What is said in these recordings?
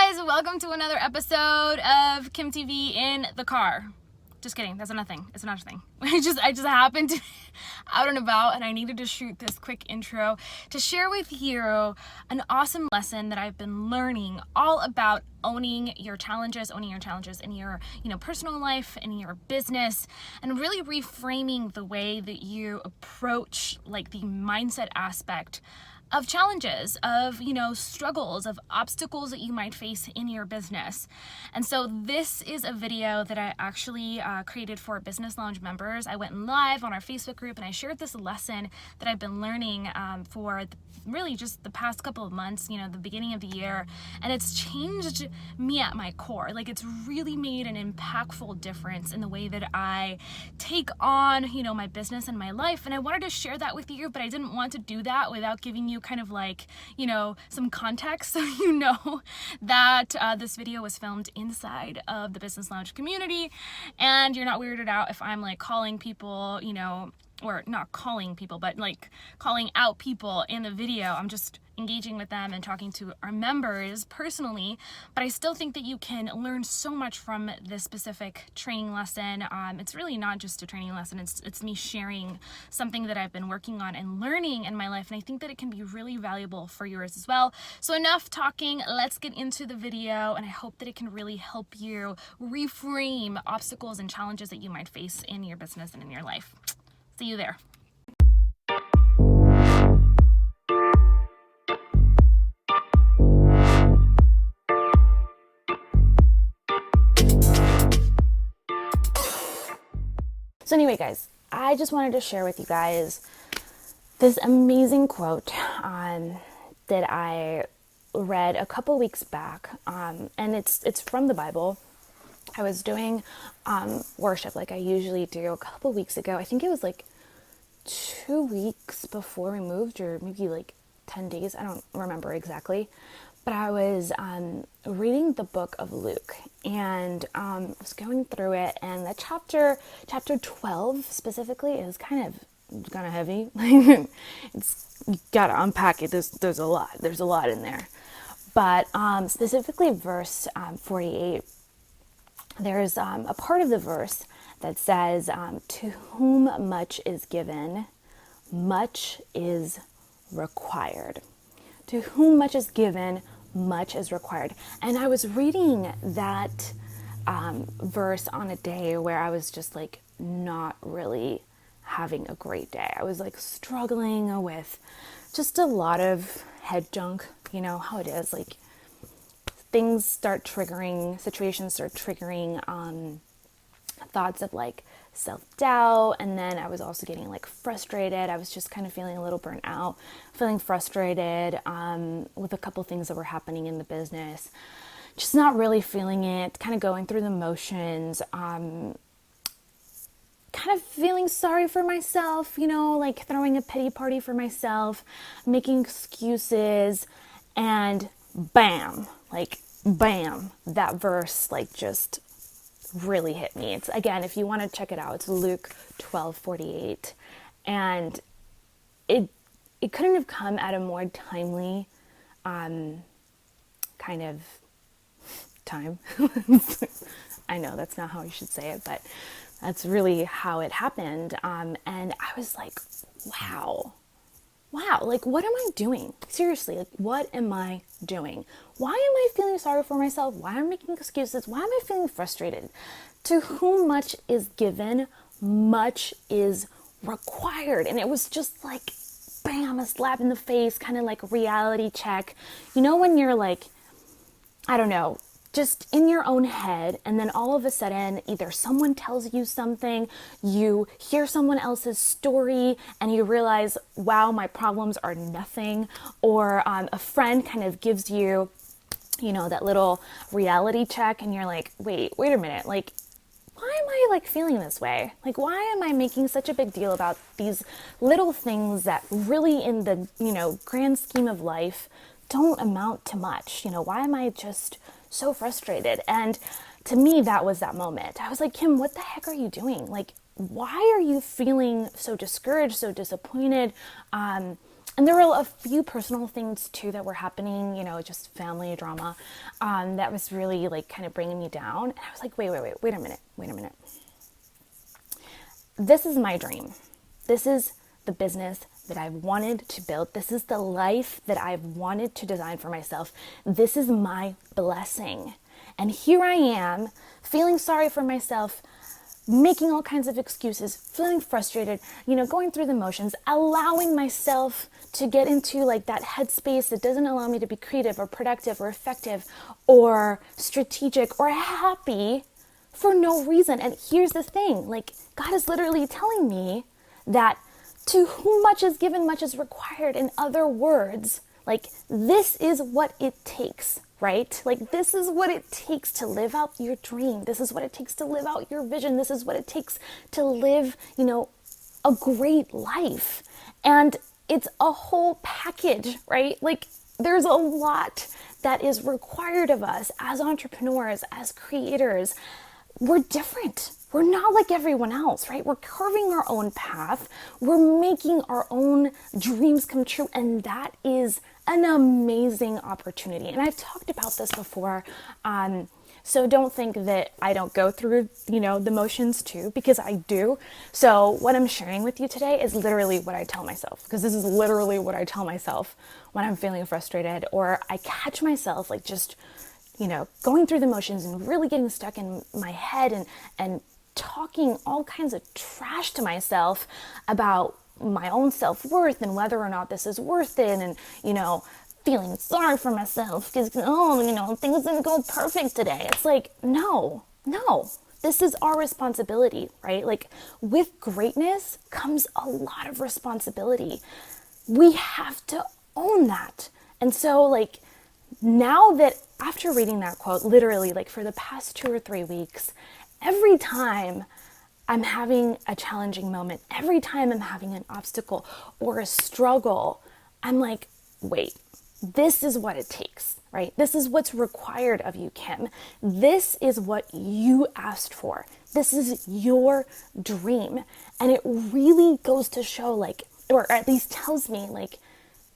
guys, welcome to another episode of Kim TV in the car. Just kidding, that's not a thing. It's not a thing. I just happened to be out and about, and I needed to shoot this quick intro to share with you an awesome lesson that I've been learning all about owning your challenges in your, personal life, in your business, and really reframing the way that you approach like the mindset aspect of challenges, of, struggles, of obstacles that you might face in your business. And so this is a video that I actually created for Business Lounge members. I went live on our Facebook group and I shared this lesson that I've been learning for really just the past couple of months, the beginning of the year. And it's changed me at my core. Like, it's really made an impactful difference in the way that I take on, my business and my life. And I wanted to share that with you, but I didn't want to do that without giving you kind of like, some context so you know that this video was filmed inside of the Business Lounge community, and you're not weirded out if I'm like calling people, or not calling people, but like calling out people in the video. I'm just engaging with them and talking to our members personally, but I still think that you can learn so much from this specific training lesson. It's really not just a training lesson, it's me sharing something that I've been working on and learning in my life, and I think that it can be really valuable for yours as well. So enough talking, let's get into the video, and I hope that it can really help you reframe obstacles and challenges that you might face in your business and in your life. See you there. So anyway, guys, I just wanted to share with you guys this amazing quote that I read a couple weeks back, and it's from the Bible. I was doing worship like I usually do a couple weeks ago. I think it was like 2 weeks before we moved, or maybe like 10 days. I don't remember exactly. But I was reading the book of Luke, and I was going through it, and the chapter 12 specifically is kind of heavy. It's, you gotta unpack it. There's a lot in there. But specifically verse 48, there's a part of the verse that says, to whom much is given, much is required. To whom much is given, much is required. And I was reading that verse on a day where I was just like not really having a great day. I was like struggling with just a lot of head junk. You know how it is, like things start triggering, situations start triggering thoughts of like self-doubt, and then I was also getting like frustrated. I was just kind of feeling a little burnt out, feeling frustrated with a couple things that were happening in the business, just not really feeling it, kind of going through the motions, kind of feeling sorry for myself, like throwing a pity party for myself, making excuses, and bam, that verse like just really hit me. It's, again, if you want to check it out, it's Luke 12:48, and it couldn't have come at a more timely kind of time. I know that's not how you should say it, but that's really how it happened. And I was like, wow, like, what am I doing? Seriously, like, what am I doing? Why am I feeling sorry for myself? Why am I making excuses? Why am I feeling frustrated? To whom much is given, much is required. And it was just like, bam, a slap in the face, kind of like reality check. When you're like, I don't know, just in your own head, and then all of a sudden either someone tells you something, you hear someone else's story, and you realize, wow, my problems are nothing, or a friend kind of gives you, that little reality check, and you're like, wait a minute, like, why am I like feeling this way? Like, why am I making such a big deal about these little things that really in the, grand scheme of life don't amount to much? Why am I just so frustrated? And to me, that was that moment. I was like, Kim, what the heck are you doing? Like, why are you feeling so discouraged, so disappointed? And there were a few personal things too that were happening, just family drama, that was really like kind of bringing me down. And I was like, wait a minute. This is my dream. This is the business that I've wanted to build. This is the life that I've wanted to design for myself. This is my blessing. And here I am feeling sorry for myself, making all kinds of excuses, feeling frustrated, going through the motions, allowing myself to get into like that headspace that doesn't allow me to be creative or productive or effective or strategic or happy for no reason. And here's the thing, like God is literally telling me that to whom much is given, much is required. In other words, like this is what it takes, right? Like this is what it takes to live out your dream. This is what it takes to live out your vision. This is what it takes to live, a great life. And it's a whole package, right? Like there's a lot that is required of us as entrepreneurs, as creators. We're different. We're not like everyone else, right? We're carving our own path. We're making our own dreams come true. And that is an amazing opportunity. And I've talked about this before. So don't think that I don't go through, the motions too, because I do. So what I'm sharing with you today is literally what I tell myself, because this is literally what I tell myself when I'm feeling frustrated or I catch myself like just, going through the motions and really getting stuck in my head and talking all kinds of trash to myself about my own self-worth and whether or not this is worth it and, feeling sorry for myself because, things didn't go perfect today. It's like, no, this is our responsibility, right? Like with greatness comes a lot of responsibility. We have to own that. And so like now that after reading that quote, literally like for the past 2 or 3 weeks, every time I'm having a challenging moment, every time I'm having an obstacle or a struggle, I'm like, wait, this is what it takes, right? This is what's required of you, Kim. This is what you asked for. This is your dream. And it really goes to show like, or at least tells me like,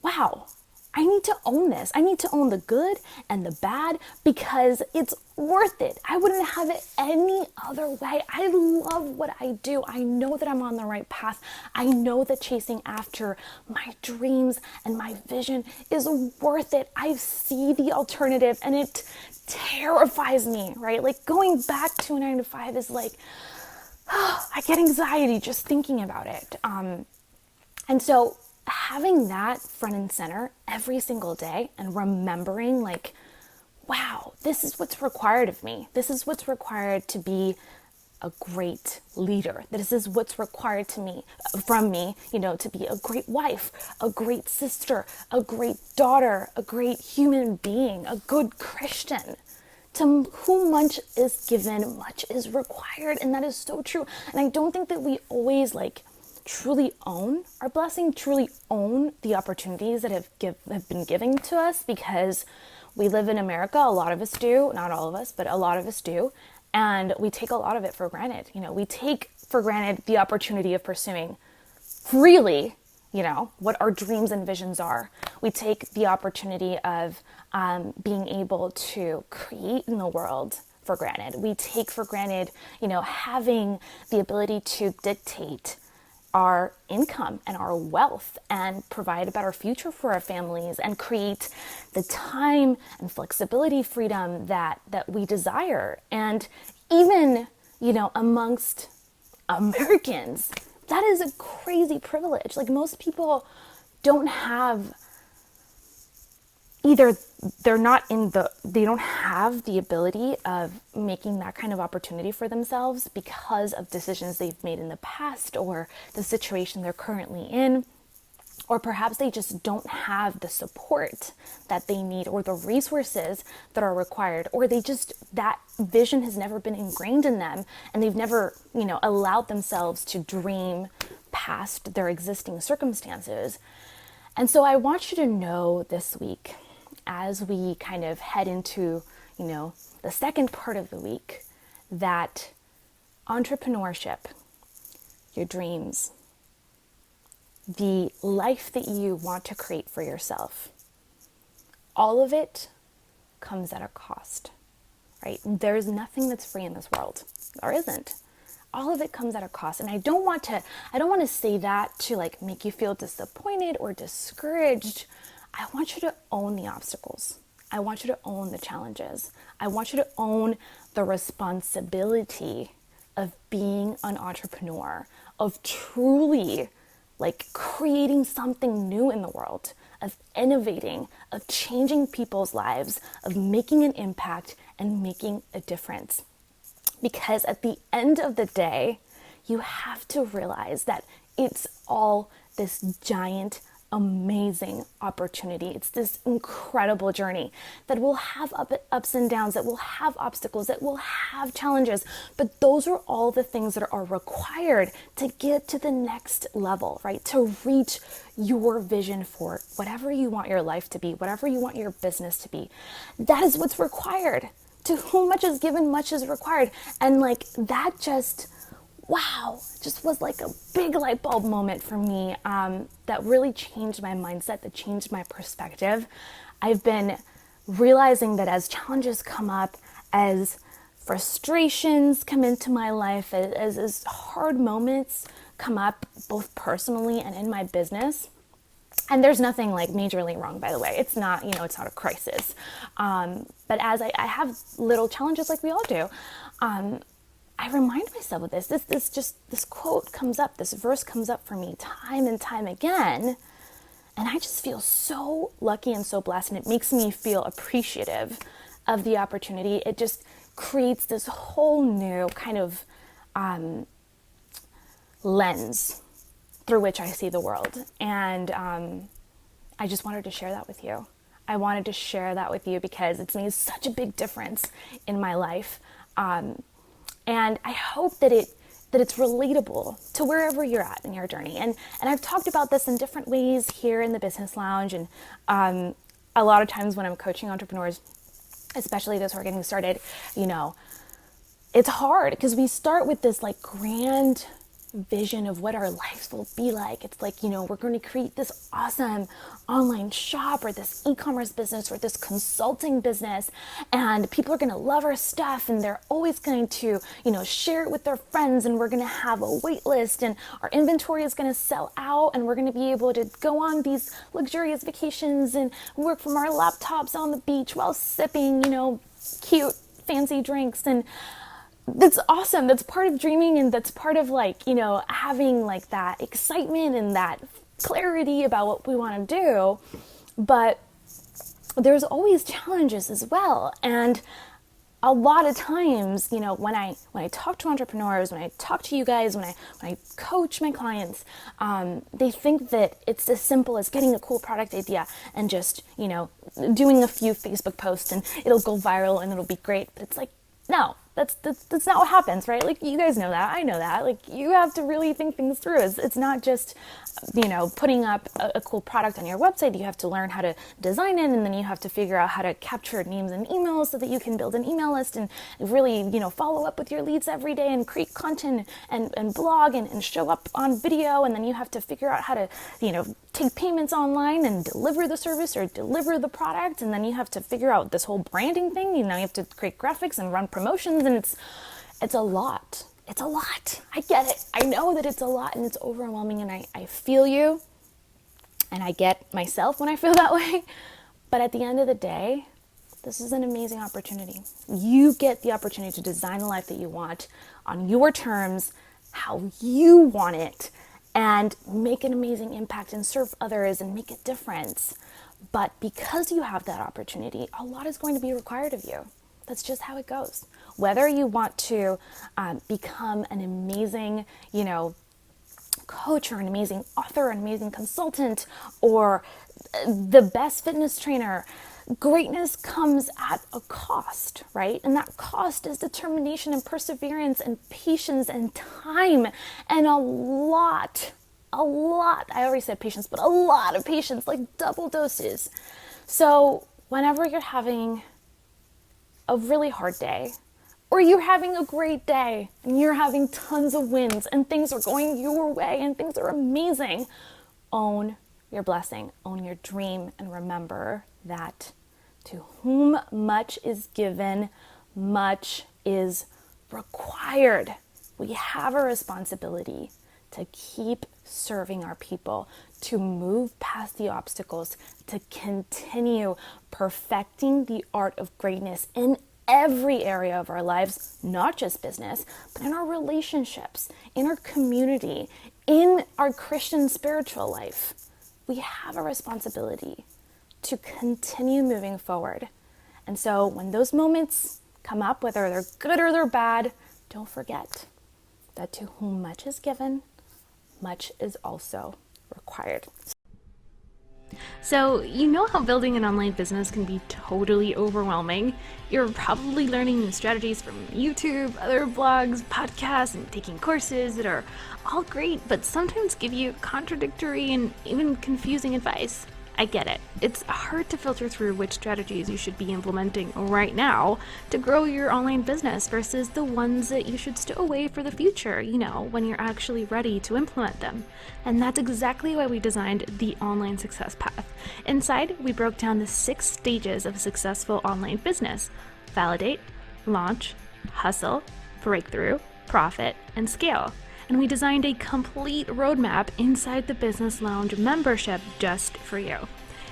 wow, I need to own this. I need to own the good and the bad because it's worth it. I wouldn't have it any other way. I love what I do. I know that I'm on the right path. I know that chasing after my dreams and my vision is worth it. I see the alternative and it terrifies me, right? Like going back to a 9 to 5 is like, I get anxiety just thinking about it. And so having that front and center every single day and remembering like, wow, this is what's required of me. This is what's required to be a great leader. This is what's required from me, to be a great wife, a great sister, a great daughter, a great human being, a good Christian. To whom much is given, much is required. And that is so true. And I don't think that we always truly own our blessing, truly own the opportunities that have been given to us, because we live in America. A lot of us do, not all of us, but a lot of us do. And we take a lot of it for granted. We take for granted the opportunity of pursuing freely, what our dreams and visions are. We take the opportunity of being able to create in the world for granted. We take for granted, having the ability to dictate our income and our wealth and provide a better future for our families and create the time and flexibility, freedom that we desire. And even, amongst Americans, that is a crazy privilege. Like most people don't have either they don't have the ability of making that kind of opportunity for themselves because of decisions they've made in the past or the situation they're currently in, or perhaps they just don't have the support that they need or the resources that are required, or that vision has never been ingrained in them and they've never, allowed themselves to dream past their existing circumstances. And so I want you to know this week, as we kind of head into, the second part of the week, that entrepreneurship, your dreams, the life that you want to create for yourself, all of it comes at a cost, right? There's nothing that's free in this world. There isn't. All of it comes at a cost. And I don't want to say that to like make you feel disappointed or discouraged. I want you to own the obstacles. I want you to own the challenges. I want you to own the responsibility of being an entrepreneur, of truly like creating something new in the world, of innovating, of changing people's lives, of making an impact and making a difference. Because at the end of the day, you have to realize that it's all this giant, amazing opportunity. It's this incredible journey that will have ups and downs, that will have obstacles, that will have challenges. But those are all the things that are required to get to the next level, right? To reach your vision for whatever you want your life to be, whatever you want your business to be. That is what's required. To whom much is given, much is required. And like that just, wow, just was like a big light bulb moment for me that really changed my mindset, that changed my perspective. I've been realizing that as challenges come up, as frustrations come into my life, as hard moments come up, both personally and in my business, and there's nothing like majorly wrong, by the way. It's not, it's not a crisis. But as I have little challenges like we all do, I remind myself of this. This quote comes up, this verse comes up for me time and time again. And I just feel so lucky and so blessed. And it makes me feel appreciative of the opportunity. It just creates this whole new kind of lens through which I see the world. And I just wanted to share that with you. I wanted to share that with you because it's made such a big difference in my life. And I hope that it's relatable to wherever you're at in your journey. And I've talked about this in different ways here in the Business Lounge. And a lot of times when I'm coaching entrepreneurs, especially those who are getting started, it's hard because we start with this like grand vision of what our lives will be like. It's like, we're going to create this awesome online shop or this e-commerce business or this consulting business, and people are going to love our stuff and they're always going to, share it with their friends, and we're going to have a wait list, and our inventory is going to sell out, and we're going to be able to go on these luxurious vacations and work from our laptops on the beach while sipping, cute fancy drinks. And that's awesome. That's part of dreaming, and that's part of having like that excitement and that clarity about what we want to do. But there's always challenges as well. And a lot of times, when I talk to entrepreneurs, when I talk to you guys, when I coach my clients, they think that it's as simple as getting a cool product idea and just, doing a few Facebook posts and it'll go viral and it'll be great. But it's like, no. That's not what happens, right? Like, you guys know that. I know that. Like, you have to really think things through. It's not just, putting up a cool product on your website. You have to learn how to design it, and then you have to figure out how to capture names and emails so that you can build an email list and really, follow up with your leads every day and create content and blog and show up on video. And then you have to figure out how to, take payments online and deliver the service or deliver the product. And then you have to figure out this whole branding thing. You have to create graphics and run promotions. And it's a lot. It's a lot. I get it. I know that it's a lot and it's overwhelming, and I feel you, and I get myself when I feel that way. But at the end of the day, this is an amazing opportunity. You get the opportunity to design the life that you want on your terms, how you want it, and make an amazing impact and serve others and make a difference. But because you have that opportunity, a lot is going to be required of you. That's just how it goes. Whether you want to become an amazing, coach or an amazing author, an amazing consultant, or the best fitness trainer, greatness comes at a cost, right? And that cost is determination and perseverance and patience and time and a lot, I already said patience, but a lot of patience, like double doses. So whenever you're having a really hard day, or you're having a great day and you're having tons of wins and things are going your way and things are amazing, own your blessing, own your dream, and remember that to whom much is given, much is required. We have a responsibility to keep serving our people, to move past the obstacles, to continue perfecting the art of greatness in every area of our lives, not just business, but in our relationships, in our community, in our Christian spiritual life. We have a responsibility to continue moving forward. And so when those moments come up, whether they're good or they're bad, don't forget that to whom much is given, much is also required. So, you know how building an online business can be totally overwhelming? You're probably learning new strategies from YouTube, other blogs, podcasts, and taking courses that are all great, but sometimes give you contradictory and even confusing advice. I get it. It's hard to filter through which strategies you should be implementing right now to grow your online business versus the ones that you should stow away for the future, when you're actually ready to implement them. And that's exactly why we designed the Online Success Path. Inside, we broke down the 6 stages of a successful online business: validate, launch, hustle, breakthrough, profit, and scale. And we designed a complete roadmap inside the Business Lounge membership just for you.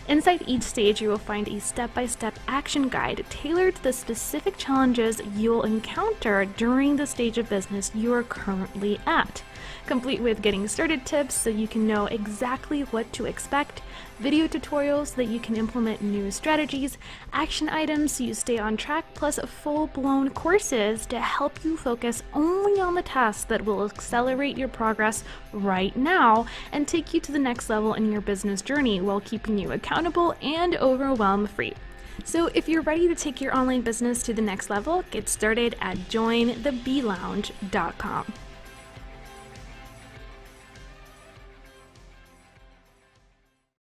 Inside each stage, you will find a step-by-step action guide tailored to the specific challenges you'll encounter during the stage of business you are currently at, complete with getting started tips so you can know exactly what to expect, video tutorials so that you can implement new strategies, action items so you stay on track, plus full-blown courses to help you focus only on the tasks that will accelerate your progress right now and take you to the next level in your business journey while keeping you accountable and overwhelm-free. So if you're ready to take your online business to the next level, get started at jointheblounge.com.